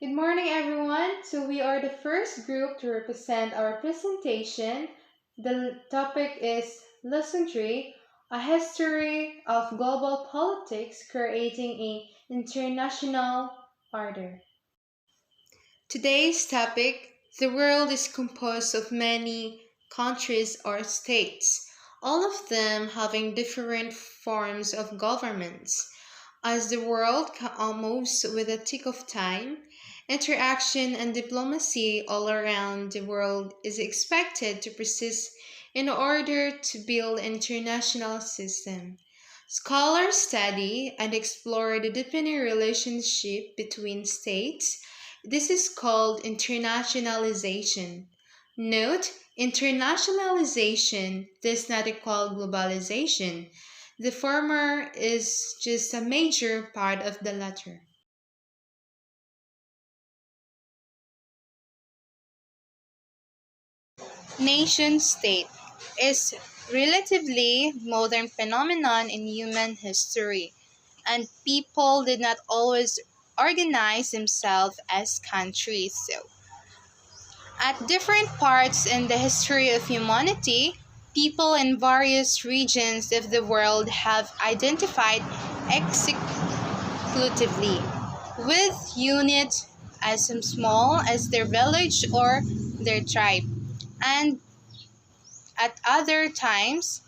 Good morning, everyone. So, we are the first group to represent our presentation. The topic is Lesson 3, A History of Global Politics Creating a International Order. Today's topic: the world is composed of many countries or states, all of them having different forms of governments. As the world moves with a tick of time, interaction and diplomacy all around the world is expected to persist in order to build an international system. Scholars study and explore the deepening relationship between states. This is called internationalization. Note, internationalization does not equal globalization. The former is just a major part of the latter. Nation state is relatively modern phenomenon in human history, and people did not always organize themselves as countries. So, at different parts in the history of humanity, people in various regions of the world have identified exclusively with units as small as their village or their tribe. And at other times,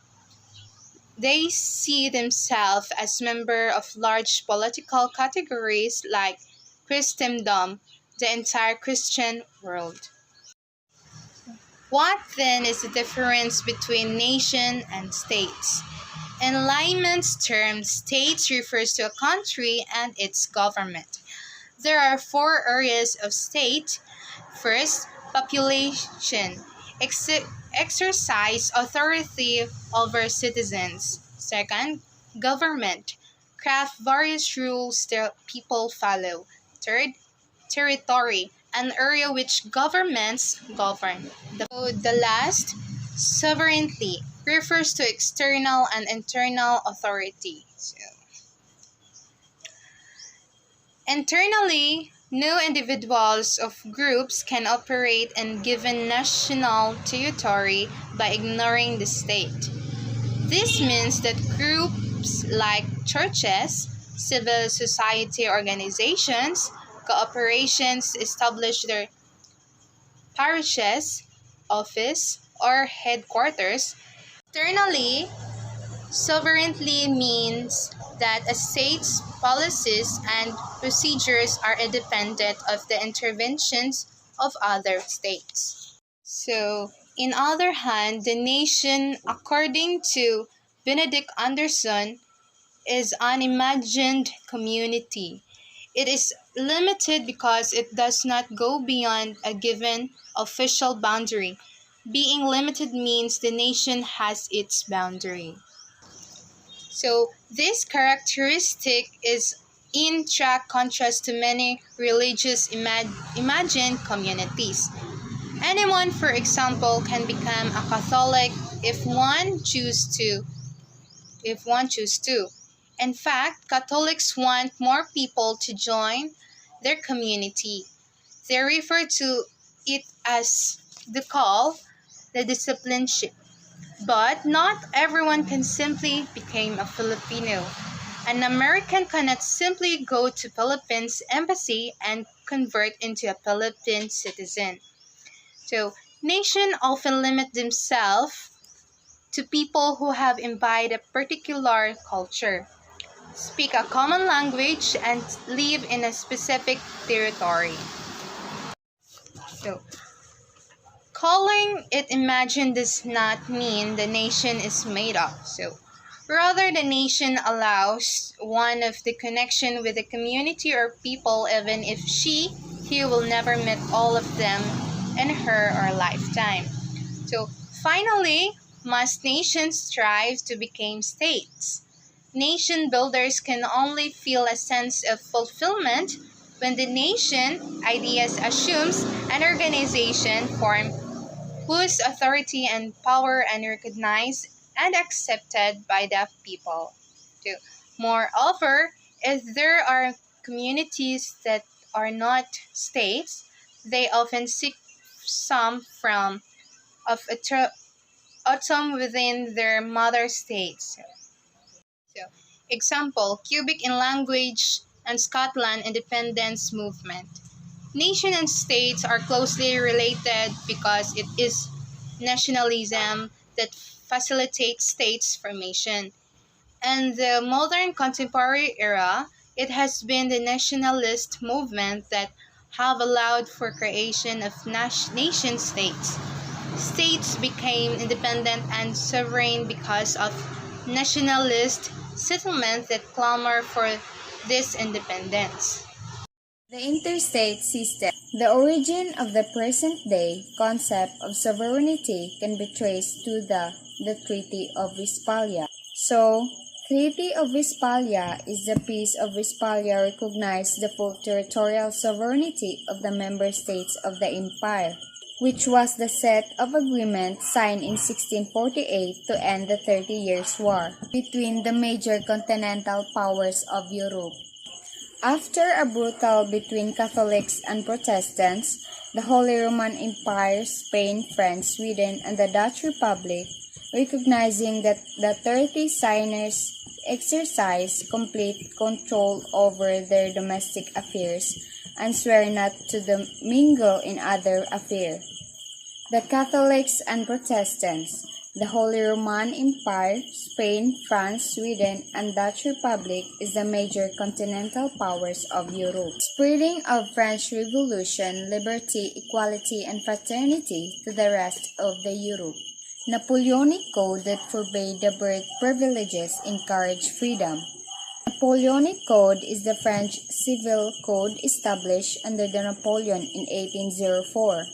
they see themselves as members of large political categories like Christendom, the entire Christian world. What then is the difference between nation and states? In layman's terms, states refers to a country and its government. There are four areas of state. First, population. Exercise authority over citizens. Second, government. Craft various rules that people follow. Third, territory, an area which governments govern. The last, sovereignty, refers to external and internal authority. So, internally, no individuals of groups can operate in given national territory by ignoring the state. This means that groups like churches, civil society organizations, cooperations establish their parishes, office, or headquarters. Externally, sovereignty means that a state's policies and procedures are independent of the interventions of other states. So, in other hand, the nation, according to Benedict Anderson, is an imagined community. It is limited because it does not go beyond a given official boundary. Being limited means the nation has its boundary. So, this characteristic is in stark contrast to many religious imagined communities. Anyone, for example, can become a Catholic if one chooses to. In fact, Catholics want more people to join their community. They refer to it as the call, the discipleship. But not everyone can simply become a Filipino. An American cannot simply go to Philippines embassy and convert into a Philippine citizen. So, nations often limit themselves to people who have imbibed a particular culture, speak a common language, and live in a specific territory. So, calling it imagined does not mean the nation is made up. So, rather, the nation allows one of the connection with the community or people, even if he will never meet all of them in her or lifetime. So, finally, must nations strive to become states? Nation builders can only feel a sense of fulfillment when the nation ideas assumes an organization form whose authority and power are recognized and accepted by the people. Too. Moreover, if there are communities that are not states, they often seek some form of autonomy within their mother states. So, example, Quebec in language and Scotland independence movement. Nation and states are closely related because it is nationalism that facilitates states formation. In the modern contemporary era, it has been the nationalist movement that have allowed for creation of nation states. States became independent and sovereign because of nationalist settlements that clamor for this independence. The interstate system. The origin of the present-day concept of sovereignty can be traced to the Treaty of Westphalia. So, Treaty of Westphalia is the peace of Westphalia recognized the full territorial sovereignty of the member states of the empire, which was the set of agreements signed in 1648 to end the 30 Years' War between the major continental powers of Europe. After a brutal between Catholics and Protestants, the Holy Roman Empire, Spain, France, Sweden, and the Dutch Republic, recognizing that the 30 signers exercise complete control over their domestic affairs and swear not to mingle in other affairs. The Catholics and Protestants, the Holy Roman Empire, Spain, France, Sweden, and Dutch Republic is the major continental powers of Europe. Spreading of French Revolution, liberty, equality, and fraternity to the rest of the Europe. Napoleonic Code that forbade the birth privileges encouraged freedom. Napoleonic Code is the French civil code established under the Napoleon in 1804.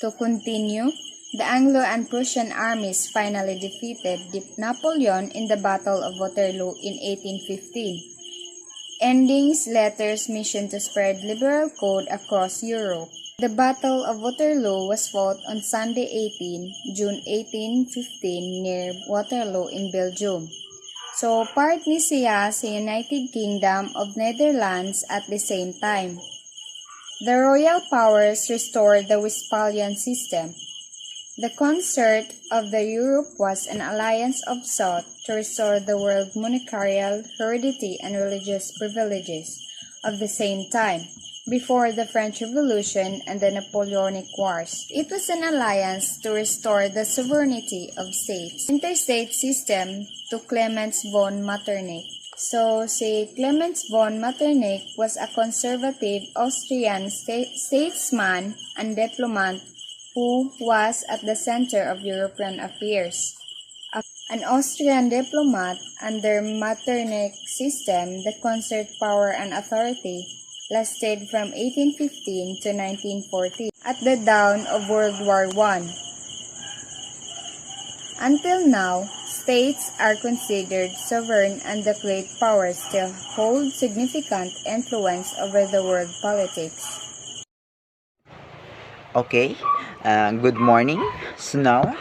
To continue, the Anglo and Prussian armies finally defeated Napoleon in the Battle of Waterloo in 1815, ending his latter's mission to spread liberal code across Europe. The Battle of Waterloo was fought on Sunday 18 June 1815 near Waterloo in Belgium. So part ni siya sa United Kingdom of Netherlands at the same time. The royal powers restored the Westphalian system. The concert of the Europe was an alliance of sought to restore the world monarchical heredity and religious privileges of the same time, before the French Revolution and the Napoleonic Wars. It was an alliance to restore the sovereignty of states. Interstate system to Clemens von Metternich. So, si Clemens von Metternich was a conservative Austrian statesman and diplomat who was at the center of European affairs. An Austrian diplomat under Metternich system, the concert power and authority lasted from 1815 to 1914 at the dawn of World War I. Until now, states are considered sovereign and the great powers still hold significant influence over the world politics. Okay, good morning. So now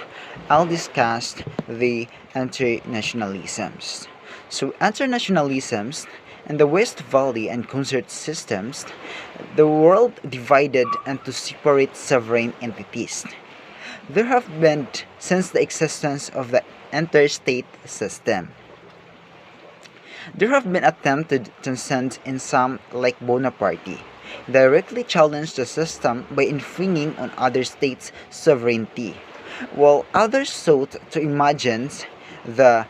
I'll discuss the internationalisms. So internationalisms and the West Valley and concert systems, the world divided into separate sovereign entities. There have been since the existence of the interstate system. There have been attempts to transcend in some, like Bonaparte, directly challenge the system by infringing on other states' sovereignty, while others sought to imagine the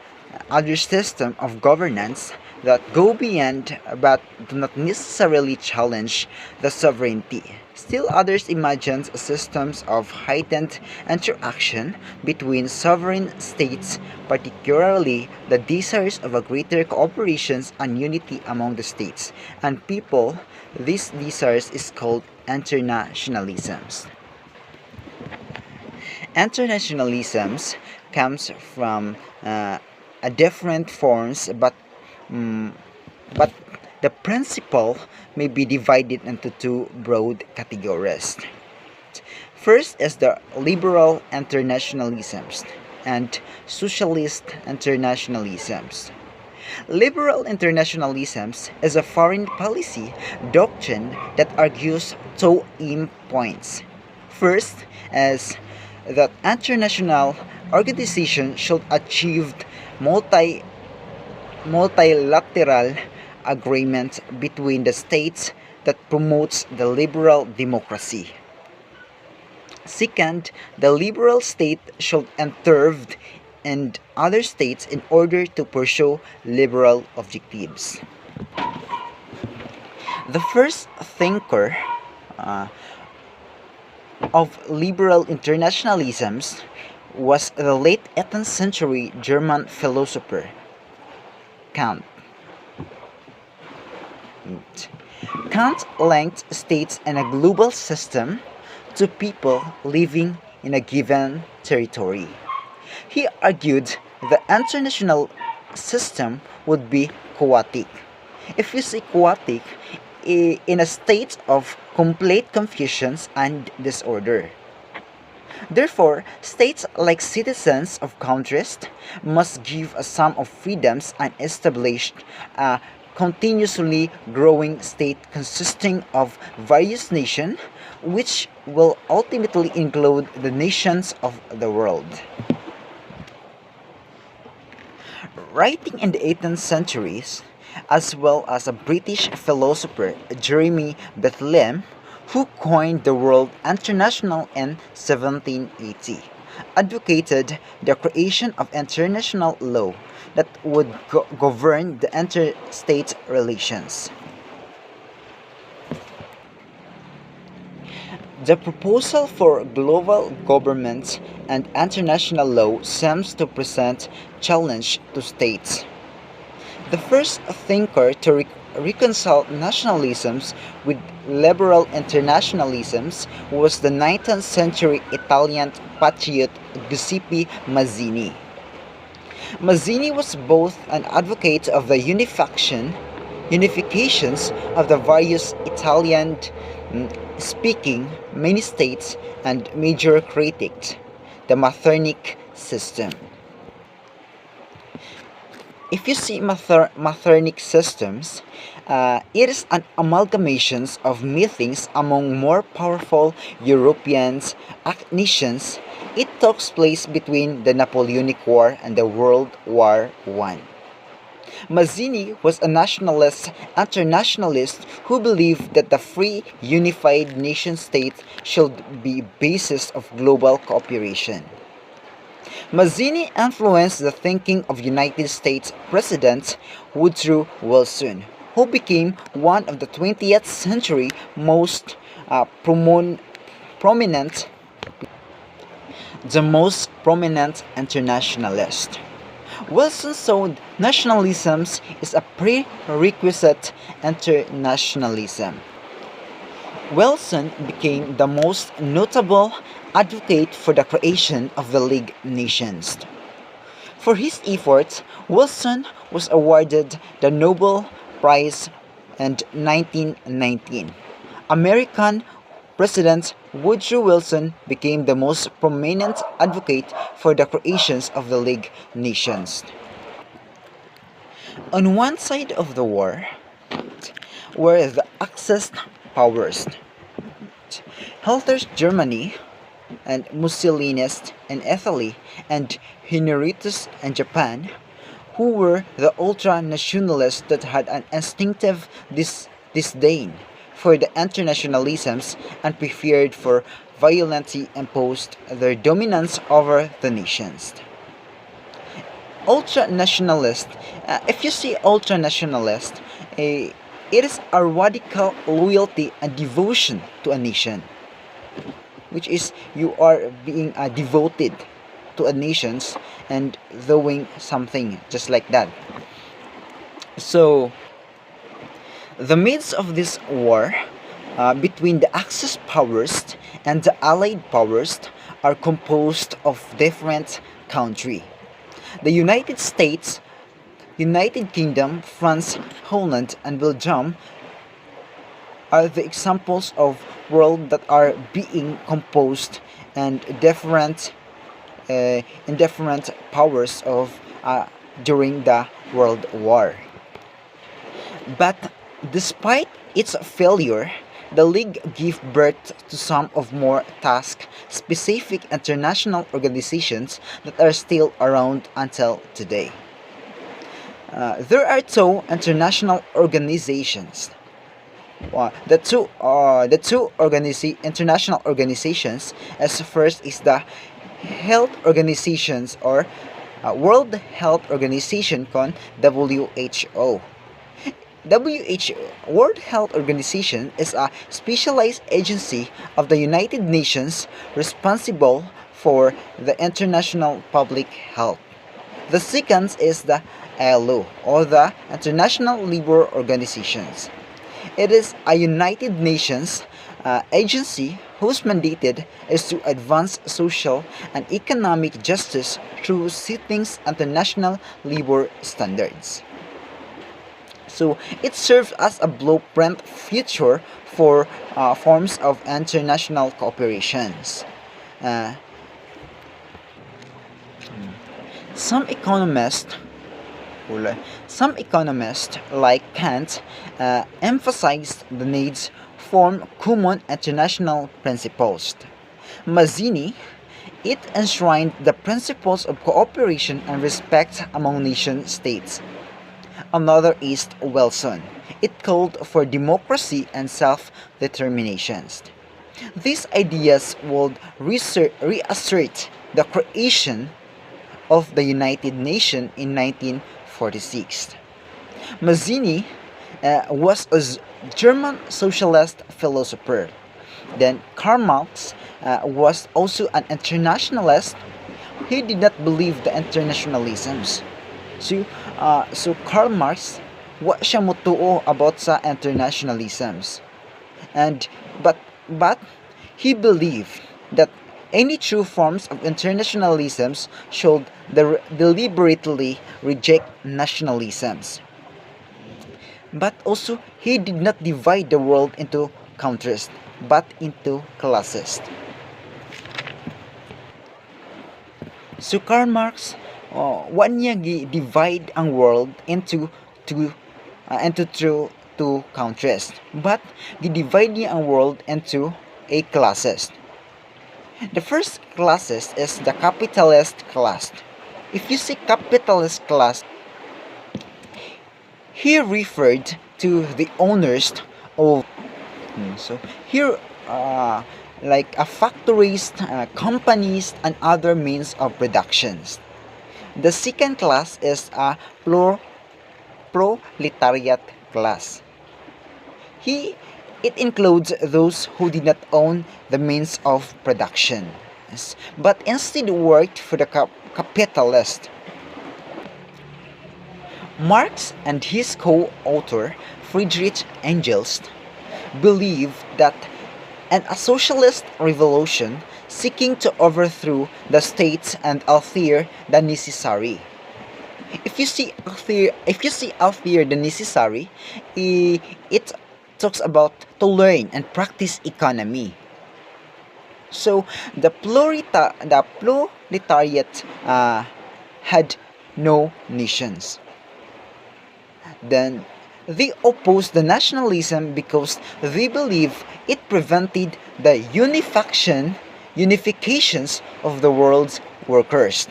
other system of governance that go beyond but do not necessarily challenge the sovereignty. Still others imagined systems of heightened interaction between sovereign states, particularly the desires of a greater cooperation and unity among the states and people. This desires is called internationalisms. Internationalisms comes from a different forms, but the principle may be divided into two broad categories. First is the liberal internationalisms and socialist internationalisms. Liberal internationalism is a foreign policy doctrine that argues two aim points. First is that international organizations should achieve multi multilateral agreement between the states that promotes the liberal democracy. Second, the liberal state should intervene in other states in order to pursue liberal objectives. The first thinker uh, of liberal internationalisms was the late 18th century German philosopher Kant. Kant linked states and a global system to people living in a given territory. He argued the international system would be chaotic. If we say chaotic, in a state of complete confusion and disorder. Therefore, states like citizens of countries must give a sum of freedoms and establish a continuously growing state consisting of various nations, which will ultimately include the nations of the world. Writing in the 18th centuries, as well as a British philosopher, Jeremy Bentham, who coined the word international in 1780, advocated the creation of international law that would govern the interstate relations. The proposal for global government and international law seems to present challenge to states. The first thinker to reconcile nationalisms with liberal internationalisms was the 19th century Italian patriot Giuseppe Mazzini. Mazzini was both an advocate of the unifications of the various Italian speaking many states and major critic the Metternich system. If you see Metternich systems, it is an amalgamation of meetings among more powerful European nations. It took place between the Napoleonic War and the World War I. Mazzini was a nationalist internationalist who believed that the free, unified nation-state should be basis of global cooperation. Mazzini influenced the thinking of United States President Woodrow Wilson, who became one of the 20th century most prominent internationalist. Wilson saw nationalism is a prerequisite internationalism. Wilson became the most notable advocate for the creation of the League Nations. For his efforts, Wilson was awarded the Nobel Prize in 1919. American President Woodrow Wilson became the most prominent advocate for the creation of the League Nations. On one side of the war were the Axis powers, Hitler's Germany, and Mussolini's in Italy, and Hirohito's in Japan, who were the ultra-nationalists that had an instinctive disdain for the internationalisms and preferred for violently imposed their dominance over the nations. Ultra-nationalist, if you see ultra-nationalist, it is a radical loyalty and devotion to a nation, which is you are being devoted to a nations and doing something just like that. So the midst of this war between the Axis powers and the Allied powers are composed of different countries. The United States, United Kingdom, France, Holland, and Belgium are the examples of world that are being composed and different powers of during the World War. But despite its failure, the League gave birth to some of more task-specific international organizations that are still around until today. There are two international organizations. International organizations. As first is the Health Organizations or World Health Organization con WHO. WHO, World Health Organization, is a specialized agency of the United Nations responsible for the international public health. The second is the ILO, or the International Labour Organizations. It is a United Nations agency whose mandate is to advance social and economic justice through setting international labor standards. So it serves as a blueprint future for forms of international cooperations. Uh, some economists Some economists, like Kant, emphasized the needs form common international principles. Mazzini, it enshrined the principles of cooperation and respect among nation states. Another is Wilson. It called for democracy and self-determination. These ideas would reassert the creation of the United Nations in 1946. Mazzini was a German socialist philosopher. Then Karl Marx was also an internationalist. He did not believe the internationalisms. So Karl Marx, wa siya mutuo about sa internationalisms. And but he believed that any true forms of internationalisms should deliberately reject nationalisms. But also, he did not divide the world into countries, but into classes. So Karl Marx, wa niya divide ang world two countries, but divide niya ang world into a classes. The first classes is the capitalist class. If you see capitalist class, he referred to the owners of so here like a factories, companies, and other means of productions. The second class is a proletariat class. It includes those who did not own the means of production, but instead worked for the capitalist. Marx and his co-author Friedrich Engels believed that a socialist revolution seeking to overthrow the state and alter the necessary. If you see alter the necessary, it talks about to learn and practice economy. So the proletariat had no nations. Then they opposed the nationalism because they believe it prevented the unifications of the world's workers,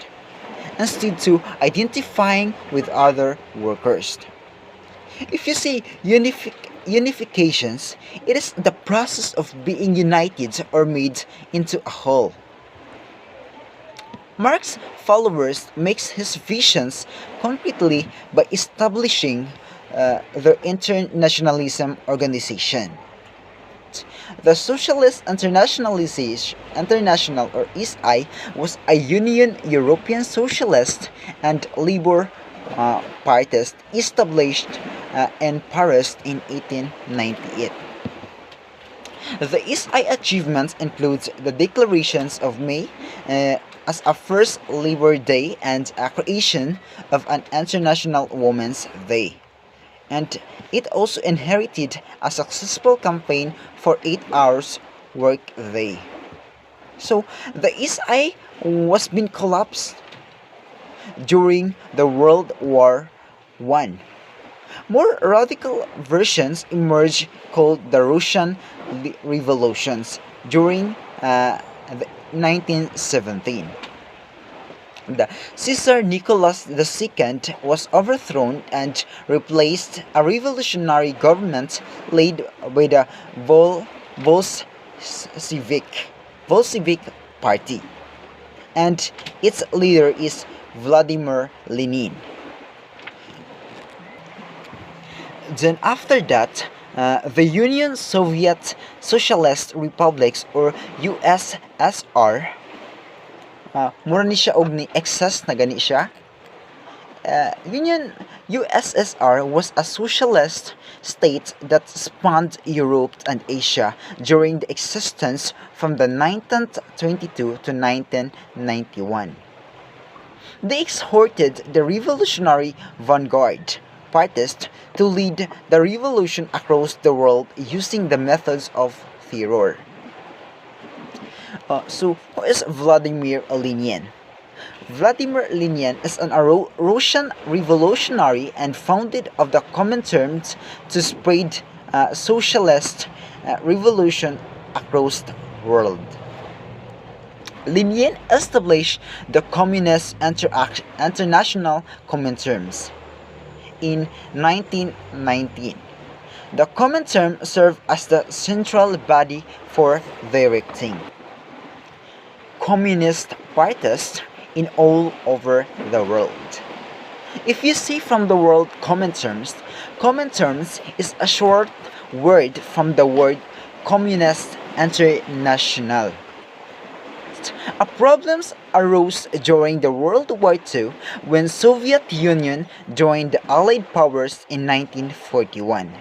instead to identifying with other workers. If you see unifications, it is the process of being united or made into a whole. Marx's followers makes his visions concretely by establishing the Internationalism Organization. The Socialist International or SI was a union European socialist and labor parties established in Paris in 1898. The SI achievements include the declarations of May as a first Labor Day and a creation of an International Women's Day. And it also inherited a successful campaign for 8 hours work day. So the SI was being collapsed during the World War 1991. More radical versions emerged called the Russian revolutions during the 1917. The Caesar Nicholas II was overthrown and replaced a revolutionary government led by the Bolshevik Party, and its leader is Vladimir Lenin. Then after that, the Union Soviet Socialist Republics or USSR, mura ni siya og ni excess na gani siya. Union USSR was a socialist state that spanned Europe and Asia during the existence from the 1922 to 1991. They exhorted the revolutionary vanguard parties to lead the revolution across the world using the methods of terror. So, who is Vladimir Lenin? Vladimir Lenin is an Russian revolutionary and founded of the Comintern to spread socialist revolution across the world. Lenin established the Communist International Comintern in 1919. The Comintern served as the central body for directing communist parties in all over the world. If you see from the word Comintern is a short word from the word Communist International. Problems arose during the World War II when Soviet Union joined the Allied powers in 1941.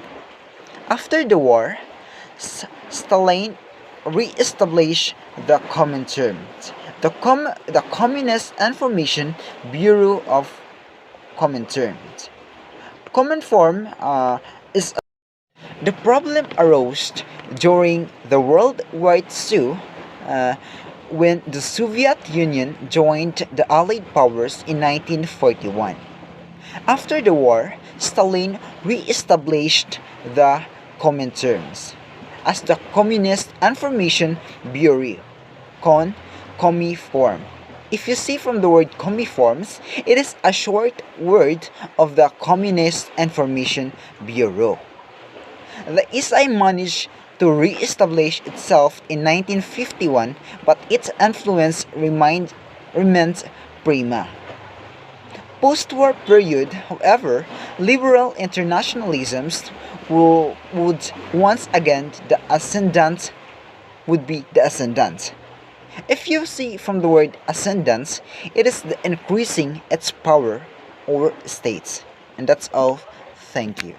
After the war, Stalin re-established the Comintern, the Communist Information Bureau of Comintern. Cominform is the problem arose during the World War II when the Soviet Union joined the Allied powers in 1941. After the war, Stalin re-established the Comintern as the Communist Information Bureau, Comiform. If you see from the word Comiforms, it is a short word of the Communist Information Bureau. The SI managed to re-establish itself in 1951, but its influence remained prima. Post-war period, however, liberal internationalisms would once again be the ascendant. If you see from the word ascendance, it is the increasing its power over states. And that's all. Thank you.